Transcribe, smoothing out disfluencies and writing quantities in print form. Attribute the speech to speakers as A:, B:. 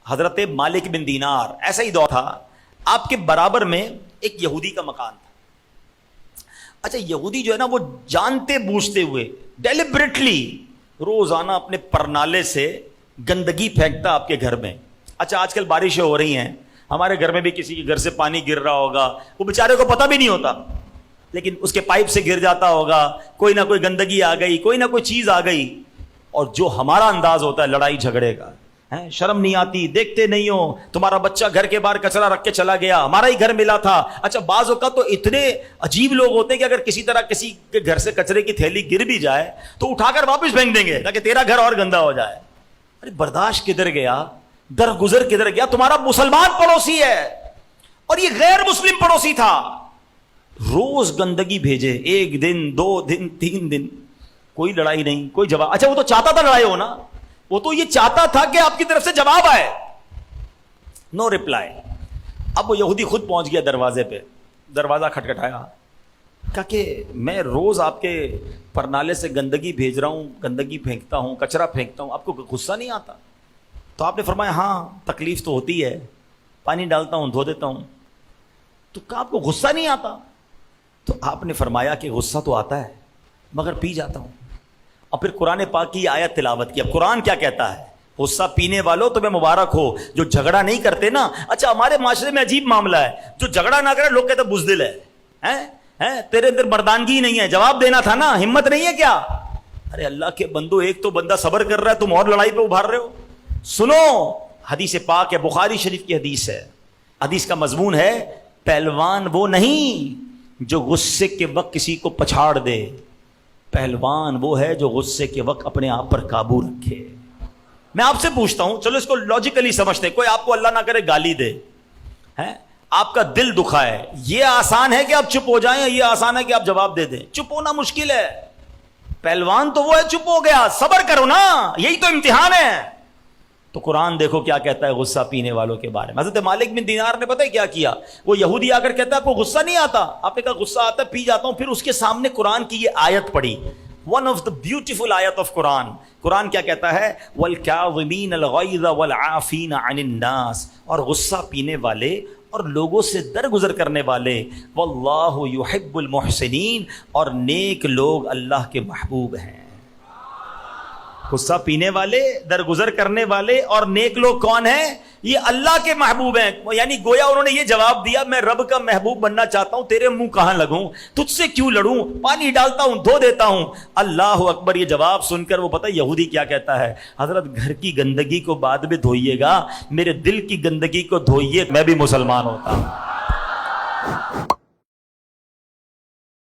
A: حضرت مالک بن دینار ایسا ہی دور تھا، آپ کے برابر میں ایک یہودی کا مکان تھا. اچھا یہودی جو ہے نا وہ جانتے بوجھتے ہوئے ڈیلیبریٹلی روزانہ اپنے پرنالے سے گندگی پھینکتا آپ کے گھر میں. اچھا آج کل بارشیں ہو رہی ہیں، ہمارے گھر میں بھی کسی کے گھر سے پانی گر رہا ہوگا، وہ بیچارے کو پتہ بھی نہیں ہوتا، لیکن اس کے پائپ سے گر جاتا ہوگا، کوئی نہ کوئی گندگی آ گئی، کوئی نہ کوئی چیز آ گئی، اور جو ہمارا انداز ہوتا ہے لڑائی جھگڑے کا، شرم نہیں آتی، دیکھتے نہیں ہو، تمہارا بچہ گھر کے باہر کچرا رکھ کے چلا گیا، ہمارا ہی گھر ملا تھا. اچھا بعض اوقات تو اتنے عجیب لوگ ہوتے ہیں کہ اگر کسی طرح کسی کے گھر سے کچرے کی تھیلی گر بھی جائے تو اٹھا کر واپس پھینک دیں گے تاکہ تیرا گھر اور گندا ہو جائے. ارے برداشت کدھر گیا، درگزر کدھر گیا؟ تمہارا مسلمان پڑوسی ہے اور یہ غیر مسلم پڑوسی تھا، روز گندگی بھیجے، ایک دن، 2 دن، 3 دن، کوئی لڑائی نہیں، کوئی جواب. اچھا وہ تو چاہتا تھا لڑائی ہونا، وہ تو یہ چاہتا تھا کہ آپ کی طرف سے جواب آئے. نو ریپلائی. اب وہ یہودی خود پہنچ گیا دروازے پہ، دروازہ کھٹکھٹایا، کہا کہ میں روز آپ کے پرنالے سے گندگی بھیج رہا ہوں، گندگی پھینکتا ہوں، کچرا پھینکتا ہوں، آپ کو غصہ نہیں آتا؟ تو آپ نے فرمایا ہاں تکلیف تو ہوتی ہے، پانی ڈالتا ہوں، دھو دیتا ہوں. تو کہا آپ کو غصہ نہیں آتا؟ تو آپ نے فرمایا کہ غصہ تو آتا ہے مگر پی جاتا ہوں. اور پھر قرآن پاک کی آیت تلاوت کی. اب قرآن کیا کہتا ہے؟ غصہ پینے والوں تمہیں مبارک ہو جو جھگڑا نہیں کرتے نا. اچھا ہمارے معاشرے میں عجیب معاملہ ہے، جو جھگڑا نہ کرے لوگ کہتے ہیں بزدل ہے، تیرے اندر مردانگی نہیں ہے، جواب دینا تھا نا، ہمت نہیں ہے کیا؟ ارے اللہ کے بندو، ایک تو بندہ صبر کر رہا ہے، تم اور لڑائی پہ ابھار رہے ہو. سنو حدیث پاک ہے، بخاری شریف کی حدیث ہے. حدیث کا مضمون ہے پہلوان وہ نہیں جو غصے کے وقت کسی کو پچھاڑ دے، پہلوان وہ ہے جو غصے کے وقت اپنے آپ پر قابو رکھے. میں آپ سے پوچھتا ہوں، چلو اس کو لاجیکلی سمجھتے، کوئی آپ کو اللہ نہ کرے گالی دے، آپ کا دل دکھائے، یہ آسان ہے کہ آپ چپ ہو جائیں، یہ آسان ہے کہ آپ جواب دے دیں؟ چپ ہونا مشکل ہے. پہلوان تو وہ ہے چپ ہو گیا، صبر کرو نا، یہی تو امتحان ہے. تو قرآن دیکھو کیا کہتا ہے غصہ پینے والوں کے بارے میں. حضرت مالک بن دینار نے پتہ ہے کیا کیا؟ وہ یہودی آ کر کہتا ہے آپ کو غصہ نہیں آتا؟ آپ نے کہا غصہ آتا ہے، پی جاتا ہوں. پھر اس کے سامنے قرآن کی یہ آیت پڑھی، ون آف دا بیوٹیفل آیت آف قرآن. قرآن کیا کہتا ہے؟ وَالْكَاظِمِينَ الْغَيْظَ وَالْعَافِينَ عَنِ النَّاسِ، اور غصہ پینے والے اور لوگوں سے درگزر کرنے والے. وَاللَّهُ يُحِبُّ الْمُحْسِنِينَ، اور نیک لوگ اللہ کے محبوب ہیں. غصہ پینے والے، درگزر کرنے والے اور نیک لوگ کون ہیں؟ یہ اللہ کے محبوب ہیں. یعنی گویا انہوں نے یہ جواب دیا میں رب کا محبوب بننا چاہتا ہوں، تیرے منہ کہاں لگوں، تجھ سے کیوں لڑوں، پانی ڈالتا ہوں، دھو دیتا ہوں. اللہ اکبر. یہ جواب سن کر وہ پتہ یہودی کیا کہتا ہے؟ حضرت گھر کی گندگی کو بعد میں دھوئیے گا، میرے دل کی گندگی کو دھوئیے، میں بھی مسلمان ہوتا ہوں.